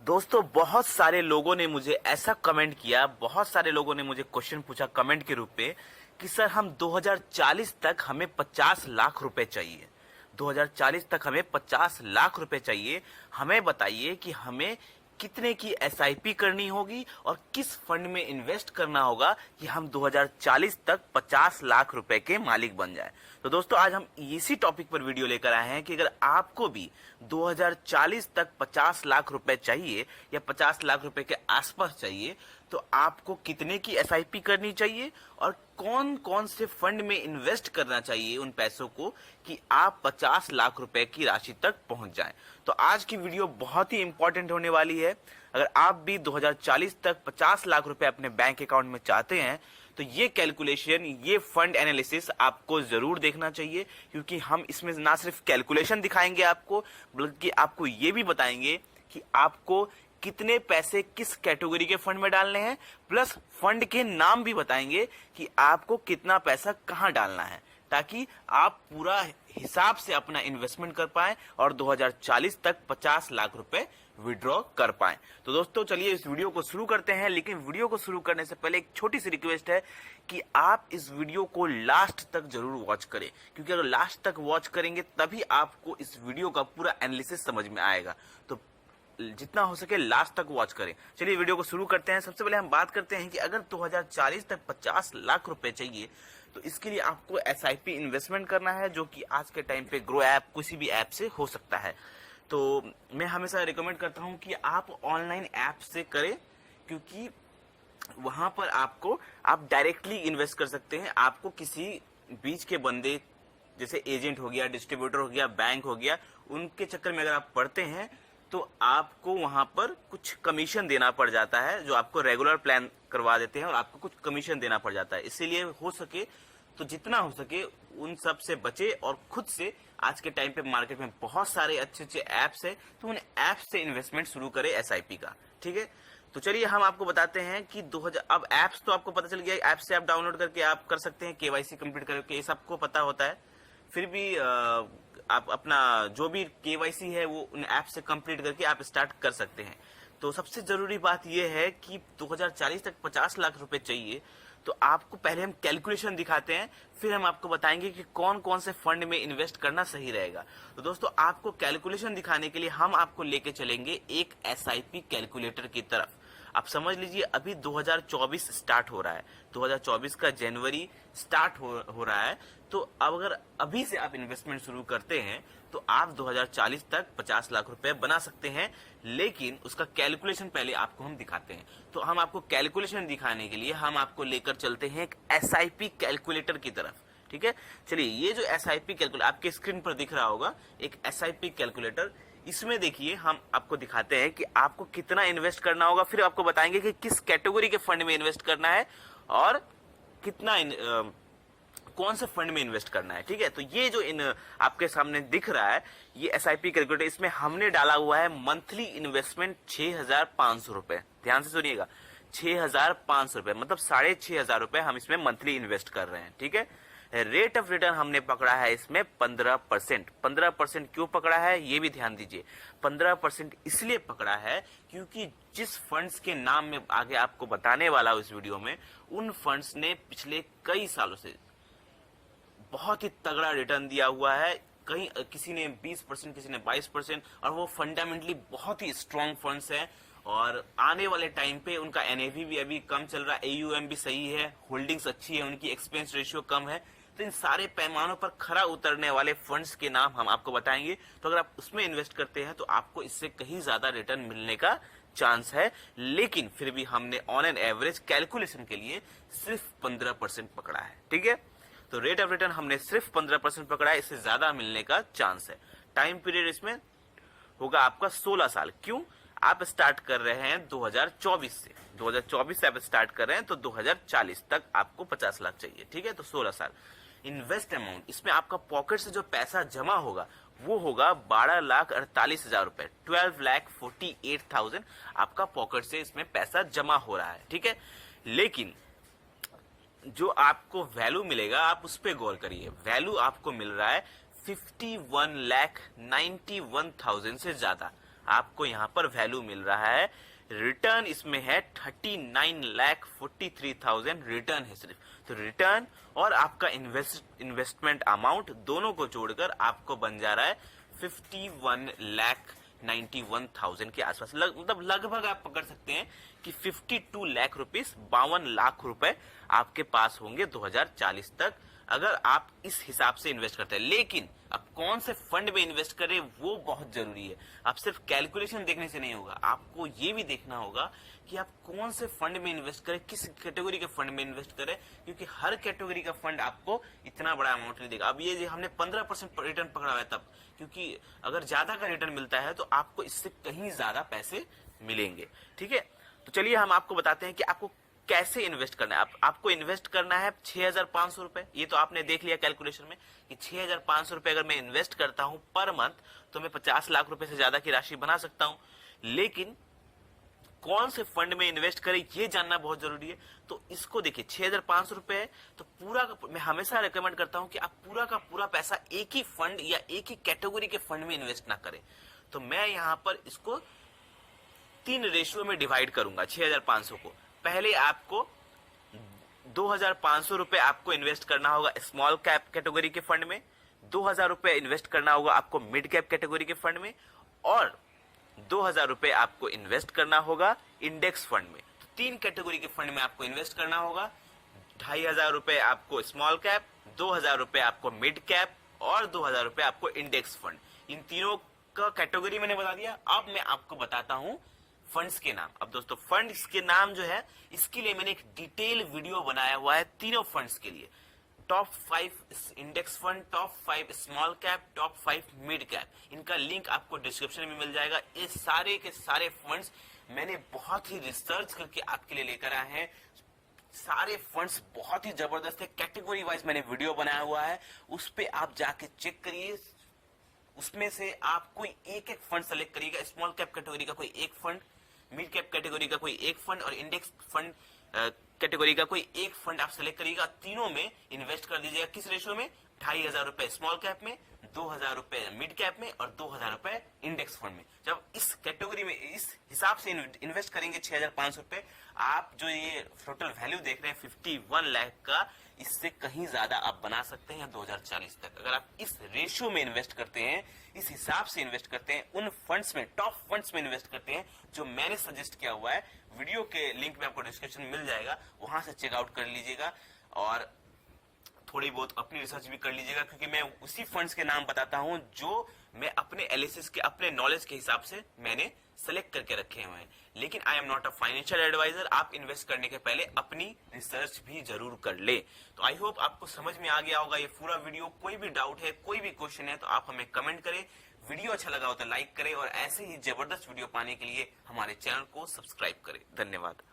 दोस्तों, बहुत सारे लोगों ने मुझे ऐसा कमेंट किया, बहुत सारे लोगों ने मुझे क्वेश्चन पूछा कमेंट के रूप में कि सर हम 2040 तक हमें 50 लाख रुपए चाहिए। 2040 तक हमें 50 लाख रुपए चाहिए। हमें बताइए कि हमें कितने की एसआईपी करनी होगी और किस फंड में इन्वेस्ट करना होगा कि हम 2040 तक 50 लाख रुपए के मालिक बन जाए। तो दोस्तों, आज हम इसी टॉपिक पर वीडियो लेकर आए हैं कि अगर आपको भी 2040 तक 50 लाख रुपए चाहिए या 50 लाख रुपए के आसपास चाहिए तो आपको कितने की एसआईपी करनी चाहिए और कौन कौन से फंड में इन्वेस्ट करना चाहिए उन पैसों को कि आप 50 लाख रुपए की राशि तक पहुंच जाएं। तो आज की वीडियो बहुत ही इंपॉर्टेंट होने वाली है। अगर आप भी 2040 तक 50 लाख रुपए अपने बैंक अकाउंट में चाहते हैं तो ये कैलकुलेशन, ये फंड एनालिसिस आपको जरूर देखना चाहिए, क्योंकि हम इसमें ना सिर्फ कैलकुलेशन दिखाएंगे आपको, बल्कि आपको ये भी बताएंगे कि आपको कितने पैसे किस कैटेगरी के फंड में डालने हैं, प्लस फंड के नाम भी बताएंगे कि आपको कितना पैसा कहां डालना है, ताकि आप पूरा हिसाब से अपना इन्वेस्टमेंट कर पाएं और 2040 तक 50 लाख रुपए विड्रॉ कर पाएं। तो दोस्तों, चलिए इस वीडियो को शुरू करते हैं। लेकिन वीडियो को शुरू करने से पहले एक छोटी सी रिक्वेस्ट है कि आप इस वीडियो को लास्ट तक जरूर वॉच करें, क्योंकि अगर लास्ट तक वॉच करेंगे तभी आपको इस वीडियो का पूरा एनालिसिस समझ में आएगा। तो जितना हो सके लास्ट तक वॉच करें। चलिए वीडियो को शुरू करते हैं। सबसे पहले हम बात करते हैं कि अगर 2040 तक 50 लाख रुपए चाहिए तो इसके लिए आपको एसआईपी इन्वेस्टमेंट करना है, जो कि आज के टाइम पे ग्रो ऐप किसी भी ऐप से हो सकता है। तो मैं हमेशा रिकमेंड करता हूं कि आप ऑनलाइन ऐप से करें, क्योंकि वहां पर आप डायरेक्टली इन्वेस्ट कर सकते हैं। आपको किसी बीच के बंदे जैसे एजेंट हो गया, डिस्ट्रीब्यूटर हो गया, बैंक हो गया, उनके चक्कर में अगर आप पड़ते हैं तो आपको वहां पर कुछ कमीशन देना पड़ जाता है, जो आपको रेगुलर प्लान करवा देते हैं और आपको कुछ कमीशन देना पड़ जाता है। इसीलिए हो सके तो जितना हो सके उन सब से बचे और खुद से, आज के टाइम पे मार्केट में बहुत सारे अच्छे अच्छे ऐप्स है, तो उन ऐप्स से इन्वेस्टमेंट शुरू करें एसआईपी का। ठीक है, तो चलिए हम आपको बताते हैं कि 2000 अब ऐप्स तो आपको पता चल गया, ऐप से आप डाउनलोड करके आप कर सकते हैं, केवाईसी कंप्लीट करके, ये सबको पता होता है। फिर भी आप अपना जो भी केवाईसी है वो उन ऐप से कंप्लीट करके आप स्टार्ट कर सकते हैं। तो सबसे जरूरी बात यह है कि 2040 तक 50 लाख रुपए चाहिए, तो आपको पहले हम कैलकुलेशन दिखाते हैं, फिर हम आपको बताएंगे कि कौन कौन से फंड में इन्वेस्ट करना सही रहेगा। तो दोस्तों, आपको कैलकुलेशन दिखाने के लिए हम आपको लेके चलेंगे एक एसआईपी कैलकुलेटर की तरफ। आप समझ लीजिए, अभी 2024 स्टार्ट हो रहा है, 2024 का जनवरी स्टार्ट हो रहा है। तो अब अगर अभी से आप इन्वेस्टमेंट शुरू करते हैं तो आप 2040 तक 50 लाख रुपए बना सकते हैं, लेकिन उसका कैलकुलेशन पहले आपको हम दिखाते हैं। तो हम आपको कैलकुलेशन दिखाने के लिए हम आपको लेकर चलते हैं एक एसआईपी कैलकुलेटर की तरफ। ठीक है, चलिए ये जो एसआईपी कैलकुलेटर आपके स्क्रीन पर दिख रहा होगा, एक एसआईपी कैलकुलेटर, इसमें देखिए हम आपको दिखाते हैं कि आपको कितना इन्वेस्ट करना होगा, फिर आपको बताएंगे कि किस कैटेगरी के फंड में इन्वेस्ट करना है और कितना कौन से फंड में इन्वेस्ट करना है। ठीक है, तो ये जो आपके सामने दिख रहा है ये एसआईपी कैलकुलेटर, इसमें हमने डाला हुआ है मंथली इन्वेस्टमेंट 6,500 रुपए। ध्यान से सुनिएगा, 6,500 रुपए मतलब 6,500 रुपए हम इसमें मंथली इन्वेस्ट कर रहे हैं। ठीक है, रेट ऑफ रिटर्न हमने पकड़ा है इसमें 15%। 15% क्यों पकड़ा है ये भी ध्यान दीजिए। 15% इसलिए पकड़ा है क्योंकि जिस फंड्स के नाम में आगे आपको बताने वाला हूं इस वीडियो में, उन फंड्स ने पिछले कई सालों से बहुत ही तगड़ा रिटर्न दिया हुआ है। कहीं किसी ने 20%, किसी ने 22%, और वो फंडामेंटली बहुत ही स्ट्रॉन्ग फंड्स हैं और आने वाले टाइम पे उनका एनएवी भी अभी कम चल रहा है, एयूएम भी सही है, होल्डिंग्स अच्छी है, उनकी एक्सपेंस रेशियो कम है। तो इन सारे पैमानों पर खरा उतरने वाले फंड्स के नाम हम आपको बताएंगे। तो अगर आप उसमें इन्वेस्ट करते हैं तो आपको इससे कहीं ज्यादा रिटर्न मिलने का चांस है, लेकिन फिर भी हमने ऑन एन एवरेज कैलकुलेशन के लिए सिर्फ 15% पकड़ा है। ठीक है, तो रेट ऑफ रिटर्न हमने सिर्फ 15% पकड़ा है, इससे ज्यादा मिलने का चांस है। टाइम पीरियड इसमें होगा आपका 16 साल। क्यों? आप स्टार्ट कर रहे हैं 2024 से, 2024 से आप स्टार्ट कर रहे हैं तो 2040 तक आपको 50 लाख चाहिए। ठीक है, तो 16 साल। इन्वेस्ट अमाउंट, इसमें आपका पॉकेट से जो पैसा जमा होगा वो होगा 12,48,000 रुपए, 12,48,000 आपका पॉकेट से इसमें पैसा जमा हो रहा है। ठीक है, लेकिन जो आपको वैल्यू मिलेगा आप उस पर गौर करिए। वैल्यू आपको मिल रहा है 51,91,000 से ज्यादा। आपको यहाँ पर वैल्यू मिल रहा है। रिटर्न इसमें है 39,43,000 रिटर्न है सिर्फ। तो रिटर्न और आपका इन्वेस्टमेंट अमाउंट दोनों को जोड़कर आपको बन जा रहा है 51,91,000 के आसपास। मतलब लगभग आप पकड़ सकते हैं कि 52 लाख रुपीस, 52 लाख रुपए आपके पास होंगे 2040 तक, अगर आप इस हिसाब से इन्वेस्ट करते हैं। लेकिन अब कौन से फंड में इन्वेस्ट करें वो बहुत जरूरी है। आप सिर्फ कैलकुलेशन देखने से नहीं होगा, आपको ये भी देखना होगा कि आप कौन से फंड में इन्वेस्ट करें, किस कैटेगरी के फंड में इन्वेस्ट करें, क्योंकि हर कैटेगरी का फंड आपको इतना बड़ा अमाउंट नहीं देगा। अब ये हमने 15% रिटर्न पकड़ा हुआ है तब, क्योंकि अगर ज्यादा का रिटर्न मिलता है तो आपको इससे कहीं ज्यादा पैसे मिलेंगे। ठीक है, तो चलिए हम आपको बताते हैं कि आपको कैसे इन्वेस्ट करना है। आपको इन्वेस्ट करना है 6,500 रुपए। ये तो आपने देख लिया कैलकुलेशन में कि 6,500 रुपए अगर मैं इन्वेस्ट करता हूं पर मंथ तो मैं 50 लाख रुपए से ज्यादा की राशि बना सकता हूं। लेकिन कौन से फंड में इन्वेस्ट करें ये जानना बहुत जरूरी है। तो इसको देखिए, 6,500 रुपए है तो पूरा का, मैं हमेशा रिकमेंड करता हूं कि आप पूरा का पूरा पैसा एक ही फंड या एक ही कैटेगरी के फंड में इन्वेस्ट ना करें। तो मैं यहां पर इसको 3 रेशियो में डिवाइड करूंगा 6,500 को। पहले आपको 2,500 रुपए आपको इन्वेस्ट करना होगा स्मॉल कैप कैटेगरी के फंड में, 2,000 रुपए इन्वेस्ट करना होगा आपको मिड कैप कैटेगरी के फंड में, और 2,000 रुपए आपको इन्वेस्ट करना होगा इंडेक्स फंड में। तो 3 कैटेगरी के फंड में आपको इन्वेस्ट करना होगा। 2,500 रुपए आपको स्मॉल कैप, 2,000 रुपए आपको मिड कैप और 2,000 रुपए आपको इंडेक्स फंड। इन तीनों का कैटेगरी मैंने बता दिया। अब मैं आपको बताता हूं फंड्स के नाम। अब दोस्तों फंड्स के नाम जो है, इसके लिए मैंने एक डिटेल वीडियो बनाया हुआ है तीनों फंड्स के लिए। Top 5 index fund, top 5 small cap, top 5 mid cap. इनका लिंक आपको डिस्क्रिप्शन में मिल जाएगा। ये सारे के सारे फंड्स मैंने बहुत ही रिसर्च करके आपके लिए लेकर आए हैं। सारे फंड्स बहुत ही जबरदस्त है, कैटेगरी वाइज मैंने वीडियो बनाया हुआ है, उस पे आप जाके चेक करिए। उसमें से आप कोई एक फंड सेलेक्ट करिएगा। स्मॉल कैप कैटेगरी का कोई एक फंड, मिड कैप कैटेगरी का कोई एक फंड और इंडेक्स फंड कैटेगरी का कोई एक फंड आप सेलेक्ट करिएगा। तीनों में इन्वेस्ट कर दीजिएगा। किस रेशियो में? 2,500 रुपए स्मॉल कैप में, 2,000 रुपए मिड कैप में और 2,000 रुपए इंडेक्स फंड में। जब इस कैटेगरी में इस हिसाब से इन्वेस्ट करेंगे 6,500 रुपए, आप जो ये टोटल वैल्यू देख रहे हैं 51 लाख का, इससे कहीं ज्यादा आप बना सकते हैं 2040 तक। अगर आप इस रेशियो में इन्वेस्ट करते हैं, इस हिसाब से इन्वेस्ट करते हैं, उन फंड्स में, टॉप फंड्स में इन्वेस्ट करते हैं जो मैंने सजेस्ट किया हुआ है, वीडियो के लिंक में आपको डिस्क्रिप्शन मिल जाएगा, वहां से चेकआउट कर लीजिएगा और थोड़ी बहुत अपनी रिसर्च भी कर लीजिएगा, क्योंकि मैं उसी फंड्स के नाम बताता हूं जो मैं अपने एनालिसिस के, अपने नॉलेज के हिसाब से मैंने सेलेक्ट करके रखे हुए हैं। लेकिन I am not a financial advisor. आप इन्वेस्ट करने के पहले अपनी रिसर्च भी जरूर कर ले। तो आई होप आपको समझ में आ गया होगा ये पूरा वीडियो। कोई भी डाउट है, कोई भी क्वेश्चन है तो आप हमें कमेंट करें। वीडियो अच्छा लगा हो तो लाइक करें और ऐसे ही जबरदस्त वीडियो पाने के लिए हमारे चैनल को सब्सक्राइब करें। धन्यवाद।